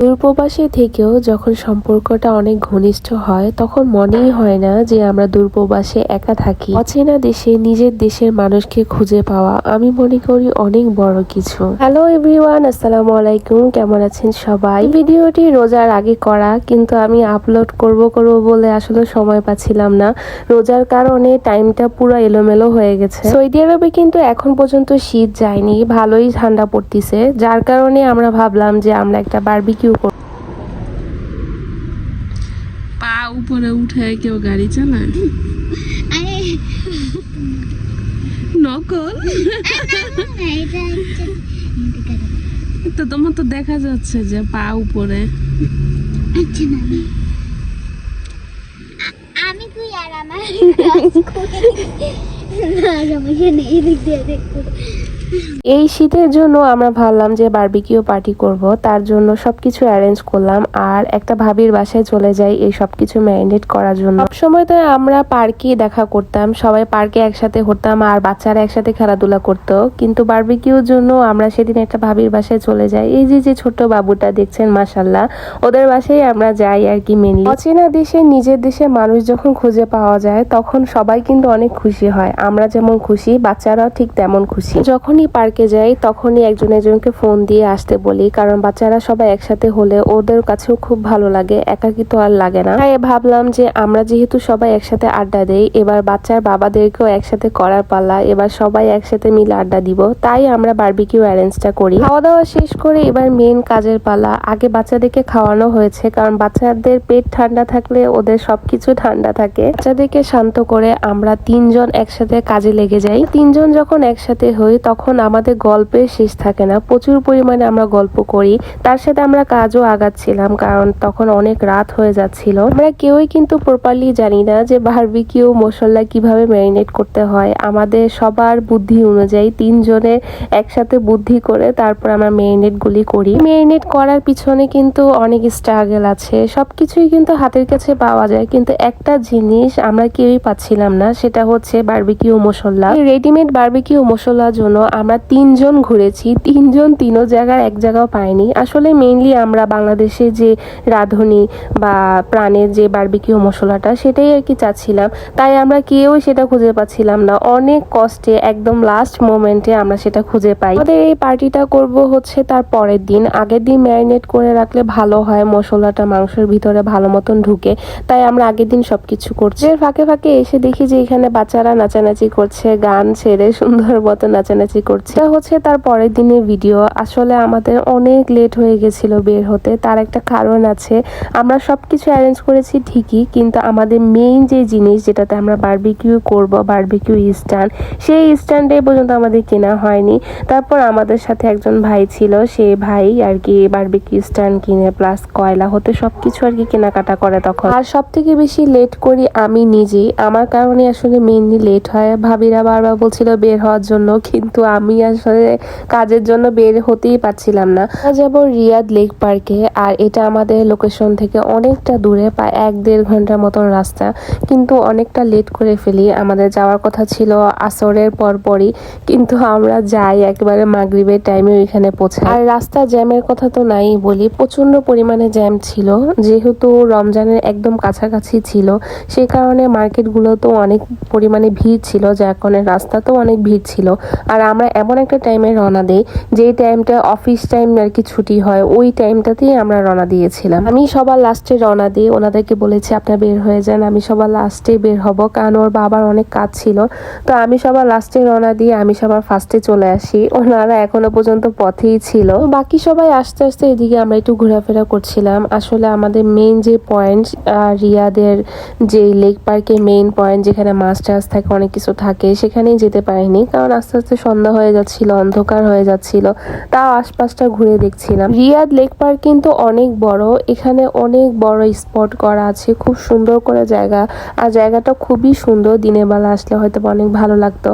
দূরপ্রবাসে থেকেও যখন সম্পর্কটা অনেক ঘনিষ্ঠ হয় তখন মনেই হয় না যে আমরা দূরপ্রবাসে একা থাকি। অচেনা দেশে নিজের দেশের মানুষকে খুঁজে পাওয়া আমি মনে করি অনেক বড় কিছু। হ্যালো এভরিওয়ান, আসসালামু আলাইকুম। কেমন আছেন সবাই? ভিডিওটি রোজার আগে করা, কিন্তু আমি আপলোড করব বলে আসলে সময় পাচ্ছিলাম না। রোজার কারণে টাইমটা পুরো এলোমেলো হয়ে গেছে। সৌদি আরবে কিন্তু এখন পর্যন্ত শীত যায়নি, ভালোই ঠান্ডা পড়তিছে, যার কারণে আমরা ভাবলাম যে আমরা একটা বারবিকিউ পা উপরে উঠে কেউ গাড়ি চালায় নকল। তো তোমার তো দেখা যাচ্ছে যে পা উপরে। আমি কই আর আমার না সমস্যা নেই, এদিক দিয়ে দেখো। এই শীতের জন্য আমরা ভাবলাম যে বারবিকিউ পার্টি করব, তার জন্য সবকিছু অ্যারেঞ্জ করলাম আর একটা ভাবির বাসায় চলে যাই এই সবকিছু ম্যারিনেট করার জন্য। সবসময় তো আমরা পার্কে দেখা করতাম, সবাই পার্কে একসাথে হতাম আর বাচ্চারা একসাথে খেলাধুলা করতো, কিন্তু বারবিকিউর জন্য আমরা সেদিন একটা ভাবির বাসায় চলে যাই। এই যে ছোট বাবুটা দেখছেন, মাশাল্লাহ, ওদের বাসায় আমরা যাই আর কি। মেনলি অচেনা দেশে নিজের দেশে মানুষ যখন খুঁজে পাওয়া যায় তখন সবাই কিন্তু অনেক খুশি হয়। আমরা যেমন খুশি, বাচ্চারাও ঠিক তেমন খুশি। যখনই পার্কে যাই তখনই একজনকে ফোন দিয়ে আসতে বলি, কারণ বাচ্চারা সবাই একসাথে হলে ওদের কাছেও খুব ভালো লাগে, একাকী তো আর লাগে না। তাই ভাবলাম যে আমরা যেহেতু সবাই একসাথে আড্ডা দেই, এবার বাচ্চার বাবাদেরকেও একসাথে করার পালা, এবার সবাই একসাথে মিলে আড্ডা দিব। তাই আমরা বারবিকিউ অ্যারেঞ্জটা করি। খাওয়া দাওয়া শেষ করে এবার মেন কাজের পালা। আগে বাচ্চাদেরকে খাওয়ানো হয়েছে, কারণ বাচ্চাদের পেট ঠান্ডা থাকলে ওদের সবকিছু ঠান্ডা থাকে। বাচ্চাদেরকে শান্ত করে আমরা তিনজন একসাথে কাজে লেগে যাই। তিনজন যখন একসাথে হই তখন আমাদের গল্পের শেষ থাকে না, প্রচুর পরিমাণে আমরা গল্প করি। তার সাথে আমরা কাজও আগাচ্ছিলাম, কারণ তখন অনেক রাত হয়ে যাচ্ছিল। আমরা কেউই কিন্তু প্রপারলি জানি না যে বারবিকিউ মশলা কিভাবে ম্যারিনেট করতে হয়। আমাদের সবার বুদ্ধি অনুযায়ী তিনজনের একসাথে বুদ্ধি করে তারপর আমরা ম্যারিনেট গুলি করি। ম্যারিনেট করার পিছনে কিন্তু অনেক স্ট্রাগল আছে, সবকিছুই কিন্তু হাতের কাছে পাওয়া যায়, কিন্তু একটা জিনিস আমরা কেউই পাচ্ছিলাম না, সেটা হচ্ছে বারবিকিউ মশলা। রেডিমেড বারবিকিউ মশলার জন্য আমরা তিনজন ঘুরেছি, তিনো জায়গার এক জায়গাও পাইনি। আসলে মেইনলি আমরা বাংলাদেশে যে রাঁধুনি বা প্রাণের যে বারবিকিউ মশলাটা, সেটাই আর কি চাচ্ছিলাম। তাই আমরা কেউ সেটা খুঁজে পাচ্ছিলাম না। অনেক কষ্টে একদম লাস্ট মোমেন্টে আমরা সেটা খুঁজে পাই। আমাদের এই পার্টিটা করব হচ্ছে তার পরের দিন। আগের দিন ম্যারিনেট করে রাখলে ভালো হয়, মশলাটা মাংসের ভিতরে ভালো মতন ঢুকে। তাই আমরা আগের দিন সবকিছু করছি। এর ফাঁকে ফাঁকে এসে দেখি যে এখানে বাচ্চারা নাচানাচি করছে, গান ছেড়ে সুন্দর মতো নাচানাচি করছে। এটা হচ্ছে তার পরের দিনের ভিডিও। আসলে আমাদের অনেক লেট হয়ে গেছিল বের হতে, তার একটা কারণ আছে। আমরা সবকিছু অ্যারেঞ্জ করেছি ঠিকই, কিন্তু আমাদের মেইন যে জিনিস যেটাতে আমরা বারবিকিউ করব, বারবিকিউ স্ট্যান্ড, সেই স্ট্যান্ডে পর্যন্ত আমাদের কেনা হয়নি। তারপর আমাদের সাথে একজন ভাই ছিল, সেই ভাই আর কি বারবিকিউ স্ট্যান্ড কিনে প্লাস কয়লা হতে সবকিছু আর কি কেনাকাটা করে তখন। আর সব থেকে বেশি লেট করি আমি নিজেই, আমার কারণে আসলে মেইনলি লেট হয়। ভাবিরা বারবার বলছিল বের হওয়ার জন্য, কিন্তু আমি আসলে কাজের জন্য বের হতেই পারছিলাম না। যাব রিয়াদ লেক পার্কে, আর এটা আমাদের লোকেশন থেকে অনেকটা দূরে, প্রায় 1-1.5 ঘন্টার মতন রাস্তা, কিন্তু অনেকটা লেট করে ফেলি। আমাদের যাওয়ার কথা ছিল আসরের পরপরই, কিন্তু আমরা যাই একেবারে মাগরিবের টাইমে ওইখানে পৌঁছাই। আর রাস্তা জ্যামের কথা তো নাই বলি, প্রচন্ড পরিমাণে জ্যাম ছিল, যেহেতু রমজানের একদম কাছাকাছি ছিল, সেই কারণে মার্কেটগুলো তো অনেক পরিমাণে ভিড় ছিল, যার কারণে রাস্তাতেও অনেক ভিড় ছিল। আর আমরা এমন একটা টাইমে রওনা দেই যেই টাইমটা অফিস টাইম আর কি ছুটি হয়, ওই টাইমটাতেই আমরা রওনা দিয়েছিলাম। আমি সবার লাস্টে রওনা দিই, ওনাদেরকে বলেছি আপনারা বের হয়ে যান, আমি সবার লাস্টে বের হব, কারণ ওর বাবার অনেক কাজ ছিল। তো আমি সবার লাস্টে রওনা দিই, আমি সবার ফার্স্টে চলে আসি, ওনারা এখনো পর্যন্ত পথেই ছিল। বাকি সবাই আস্তে আস্তে এদিকে আমরা একটু ঘোরাফেরা করছিলাম। আসলে আমাদের মেইন যে পয়েন্ট, রিয়াদের যে লেক পার্কের মেইন পয়েন্ট, যেখানে মাছ টাছ থাকে, অনেক কিছু থাকে, সেখানেই যেতে পারিনি, কারণ আস্তে আস্তে সন্ধ্যা হয়ে যাচ্ছিল, অন্ধকার হয়ে যাচ্ছিল। তাও আশপাশটা ঘুরে দেখছিলাম। রিয়াদ লেক পার্ক কিন্তু অনেক বড়, এখানে অনেক বড় স্পট করা আছে, খুব সুন্দর করে জায়গা, আর জায়গাটা খুবই সুন্দর। দিনের বেলা আসলে হয়তো অনেক ভালো লাগতো।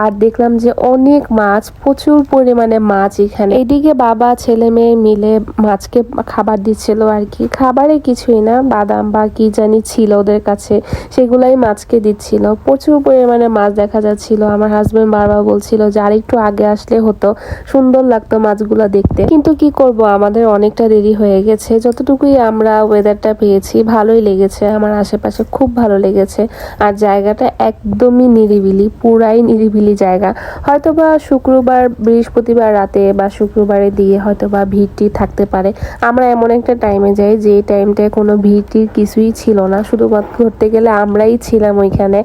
আর দেখলাম যে অনেক মাছ, প্রচুর পরিমাণে মাছ এখানে। এদিকে বাবা ছেলে মেয়ে মিলে মাছকে খাবার দিচ্ছিল আর কি, খাবারে কিছুই না, বাদাম বা কি জানি ছিল ওদের কাছে, সেগুলাই মাছকে দিচ্ছিল। প্রচুর পরিমাণে মাছ দেখা যাচ্ছিল। আমার হাজবেন্ড বারবার বলছিল যে একটু আগে আসলে হতো, সুন্দর লাগতো মাছগুলো দেখতে। কিন্তু কি করব, আমাদের অনেকটা দেরি হয়ে গেছে। যতটুকুই আমরা ওয়েদারটা পেয়েছি ভালোই লেগেছে, আমার আশেপাশে খুব ভালো লেগেছে। আর জায়গাটা একদমই নিরিবিলি, পুরাই নিরিবিলি জায়গা। হয়তোবা শুক্রবার বৃহস্পতিবার রাতে বা শুক্রবারের দিকে হয়তোবা ভিড়টি থাকতে পারে। আমরা এমন একটা টাইমে যাই যে টাইমটায় কোনো ভিড়টির কিছুই ছিল না, শুধুমাত্র ধরতে গেলে আমরাই ছিলাম ওইখানে।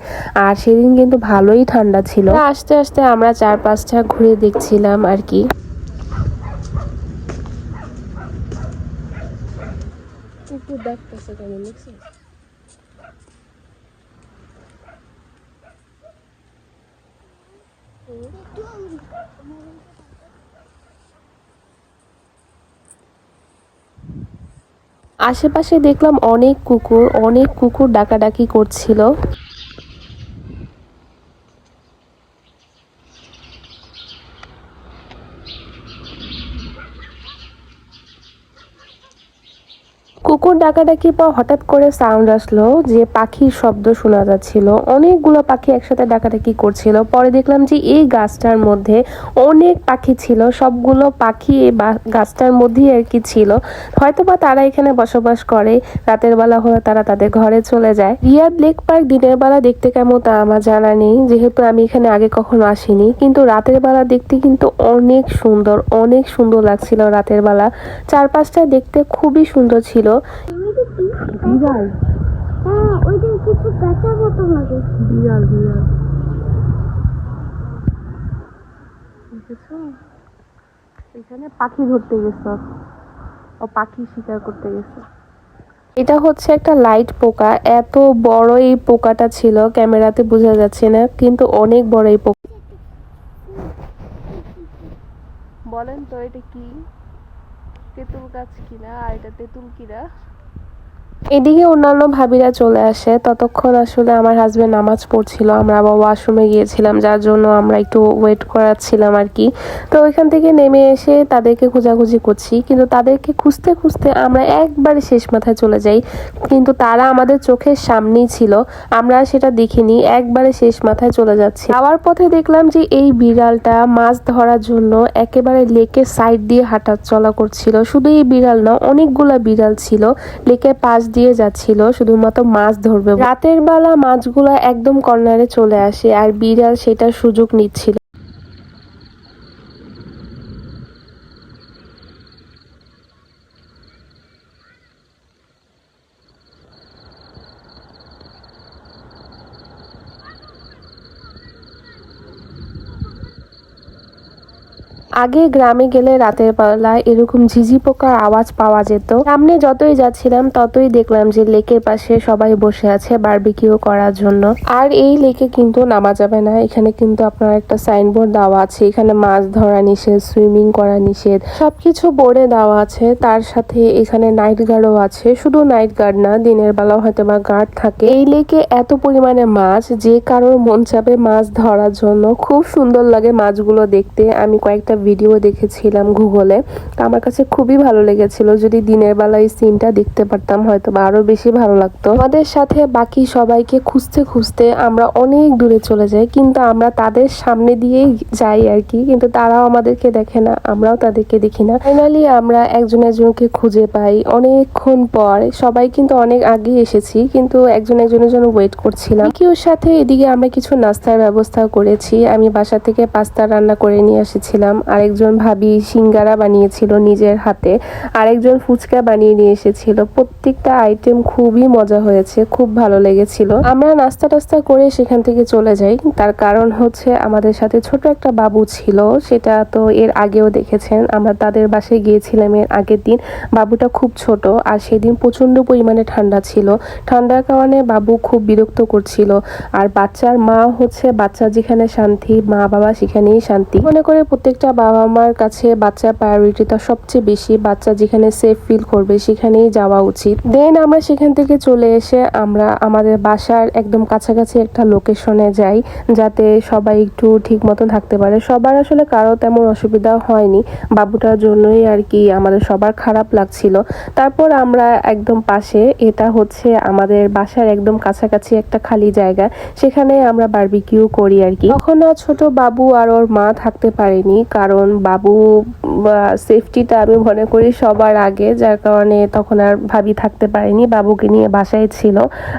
আর সেদিন কিন্তু ভালোই ঠান্ডা ছিল। আস্তে আস্তে আমরা 4-5টা ঘুরে দেখছিলাম আর কি। আশেপাশে দেখলাম অনেক কুকুর ডাকাডাকি করছিল। কুকুর ডাকাডাকির পর হঠাৎ করে সাউন্ড আসলো যে পাখির শব্দ শোনা যাচ্ছিল। অনেকগুলো পাখি একসাথে ডাকাডাকি করছিল। পরে দেখলাম যে এই গাছটার মধ্যে অনেক পাখি ছিল, সবগুলো পাখি এই গাছটার মধ্যেই আর কি ছিল। হয়তোবা তারা এখানে বসবাস করে, রাতের বেলা হলে তারা তাদের ঘরে চলে যায়। রিয়াদ লেক পার্ক দিনের বেলা দেখতে কেমন তা আমার জানা নেই, যেহেতু আমি এখানে আগে কখনো আসিনি। কিন্তু রাতের বেলা দেখতে কিন্তু অনেক সুন্দর লাগছিল রাতের বেলা। চারপাশটা দেখতে খুবই সুন্দর ছিল। বিড়াল, হ্যাঁ ওইটা কিছু কাঁচা মতো লাগে। বিড়াল এখানে পাখি ধরতে গেছে, ও পাখি শিকার করতে গেছে। এটা হচ্ছে একটা লাইট পোকা। এত বড় এই পোকাটা ছিল, ক্যামেরাতে বোঝা যাচ্ছে না, কিন্তু অনেক বড় এই পোকা। বলেন তো এটা কি? তেঁতুল গাছ কিনা? আর এটা তেঁতুল কিনা? এদিকে অন্যান্য ভাবিরা চলে আসে। ততক্ষণ আসলে আমার হাজবেন্ড নামাজ পড়ছিল, আমরা আবার ওয়াশরুমে গিয়েছিলাম, যার জন্য আমরা একটু ওয়েট করাচ্ছিলাম আর কি। তো ওইখান থেকে নেমে এসে তাদেরকে খোঁজাখুঁজি করছি, কিন্তু তাদেরকে খুঁজতে খুঁজতে আমরা একবারে শেষ মাথায় চলে যাই। কিন্তু তারা আমাদের চোখের সামনেই ছিল, আমরা সেটা দেখিনি, একবারে শেষ মাথায় চলে যাচ্ছি। যাওয়ার পথে দেখলাম যে এই বিড়ালটা মাছ ধরার জন্য একেবারে লেকের সাইড দিয়ে হাঁটা চলা করছিল। শুধু এই বিড়াল না, অনেকগুলা বিড়াল ছিল লেকের পাশ দিয়ে যাচ্ছিল শুধুমাত্র মাছ ধরবে। রাতের বেলা মাছগুলো একদম কর্নারে চলে আসে, আর বিড়াল সেটার সুযোগ নিচ্ছিল। আগে গ্রামে গেলে রাতের বেলায় এরকম ঝিঝি পোকার আওয়াজ পাওয়া যেত। সামনে যতই যাচ্ছিলাম ততই দেখলাম যে লেকের পাশে সবাই বসে আছে বারবিকিউ করার জন্য। আর এই লেকে কিন্তু নামা যাবে না, এখানে কিন্তু আপনার একটা সাইনবোর্ড দেওয়া আছে, এখানে মাছ ধরা নিষেধ, সুইমিং করা নিষেধ, সবকিছু বোর্ডে দেওয়া আছে। তার সাথে এখানে নাইট গার্ডও আছে। শুধু নাইট গার্ড না, দিনের বেলাও হয়তো বা গার্ড থাকে। এই লেকে এত পরিমাণে মাছ, যে কারোর মন চাবে মাছ ধরার জন্য। খুব সুন্দর লাগে মাছগুলো দেখতে। আমি কয়েকটা ভিডিও দেখেছিলাম গুগলে, আমার কাছে খুবই ভালো লেগেছিল। যদি দিনের বেলা এই সিনটা দেখতে পারতাম হয়তো বা আরো বেশি ভালো লাগতো। আমাদের সাথে বাকি সবাইকে খুঁজতে খুঁজতে আমরা অনেক দূরে চলে যাই, কিন্তু আমরা তাদের সামনে দিয়েই যাই আর কি, কিন্তু তারাও আমাদেরকে দেখে না, আমরাও তাদেরকে দেখি না। ফাইনালি আমরা একজনকে খুঁজে পাই অনেকক্ষণ পর। সবাই কিন্তু অনেক আগে এসেছি, কিন্তু একজনের জন্য ওয়েট করছিলাম। কেউর সাথে এদিকে আমরা কিছু নাস্তার ব্যবস্থা করেছি। আমি বাসা থেকে পাস্তা রান্না করে নিয়ে এসেছিলাম, আরেকজন ভাবি সিঙ্গারা বানিয়েছিল নিজের হাতে, আরেকজন ফুচকা বানিয়ে নিয়ে এসেছিল। প্রত্যেকটা আইটেম খুবই মজা হয়েছে, খুব ভালো লেগেছিল। আমরা নাস্তা টাস্তা করে সেখান থেকে চলে যাই। তার কারণ হচ্ছে আমাদের সাথে ছোট একটা বাবু ছিল, সেটা তো এর আগেও দেখেছেন, আমরা তাদের বাসায় গিয়েছিলাম এর আগের দিন। বাবুটা খুব ছোট, আর সেদিন প্রচন্ড পরিমাণে ঠান্ডা ছিল। ঠান্ডার কারণে বাবু খুব বিরক্ত করছিল। আর বাচ্চার মা হচ্ছে, বাচ্চা যেখানে শান্তি, মা বাবা সেখানেই শান্তি মনে করে প্রত্যেকটা বাবা মার কাছে বাচ্চার প্রায়োরিটিটা সবচেয়ে বেশি। বাচ্চা যেখানে সেফ ফিল করবে সেখানেই যাওয়া উচিত। দেন আমরা সেখান থেকে চলে এসে আমরা আমাদের বাসার একদম কাছাকাছি একটা লোকেশনে যাই, যাতে সবাই একটু ঠিক মতো থাকতে পারে। সবার আসলে কারো তেমন অসুবিধা হয়নি, বাবুটার জন্যই আর কি আমাদের সবার খারাপ লাগছিল। তারপর আমরা একদম পাশে, এটা হচ্ছে আমাদের বাসার একদম কাছাকাছি একটা খালি জায়গা, সেখানে আমরা বারবিকিউ করি আর কি। তখন ছোট বাবু আর ওর মা থাকতে পারেনি, কারণ বাবু সেফটিটা আমি মনে করি সবার আগে, যার কারণে তখন আর ভাবি থাকতে পারেনি, বাবুকে নিয়ে বাসায় ছিল।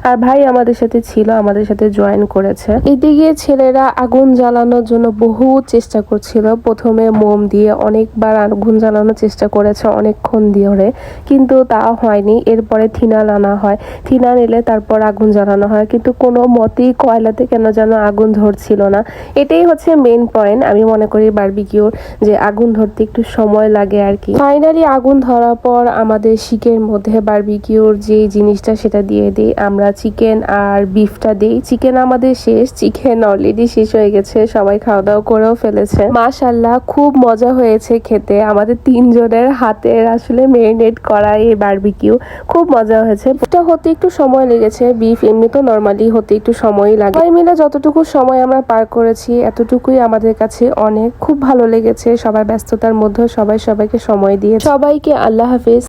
আর ভাই আমাদের সাথে ছিল, আমাদের সাথে জয়েন করেছে। এদিকে ছেলেরা আগুন জ্বালানোর জন্য বহু চেষ্টা করছিল। প্রথমে মোম দিয়ে অনেকবার আগুন জ্বালানোর চেষ্টা করেছে অনেকক্ষণ ধরে, কিন্তু তাও হয়নি। এরপরে থিনাল আনা হয়, থিনাল এলে তারপর আগুন জ্বালানো হয়, কিন্তু কোনো মতেই কয়লাতে কেন যেন আগুন ধরছিল না। এটাই হচ্ছে মেইন পয়েন্ট আমি মনে করি বারবিকিউর, যে আগুন ধরতে একটু সময় লাগে আর কি। ফাইনালি আগুন ধরার পর আমাদের শিকের মধ্যে বারবিকিউর যে জিনিসটা সেটা দিয়ে দিই। আমরা চিকেন আর বিফটা দিই। চিকেন আমাদের শেষ, চিকেন অলরেডি শেষ হয়ে গেছে, সবাই খাওয়া দাওয়া করেও ফেলেছে। মাশাআল্লাহ খুব মজা হয়েছে খেতে। আমাদের তিনজনের হাতের আসলে মেরিনেট করা এই বারবিকিউ খুব মজা হয়েছে। এটা হতে একটু সময় লেগেছে, বিফ এমনি তো নর্মালি হতে একটু সময়ই লাগে। সবাই মিলে যতটুকু সময় আমরা পার করেছি এতটুকুই আমাদের কাছে অনেক। খুব ভালো লেগেছে, সবার ব্যস্ততার মধ্যে সবাই সবাইকে সময় দিয়ে। সবাইকে আল্লাহ হাফেজ।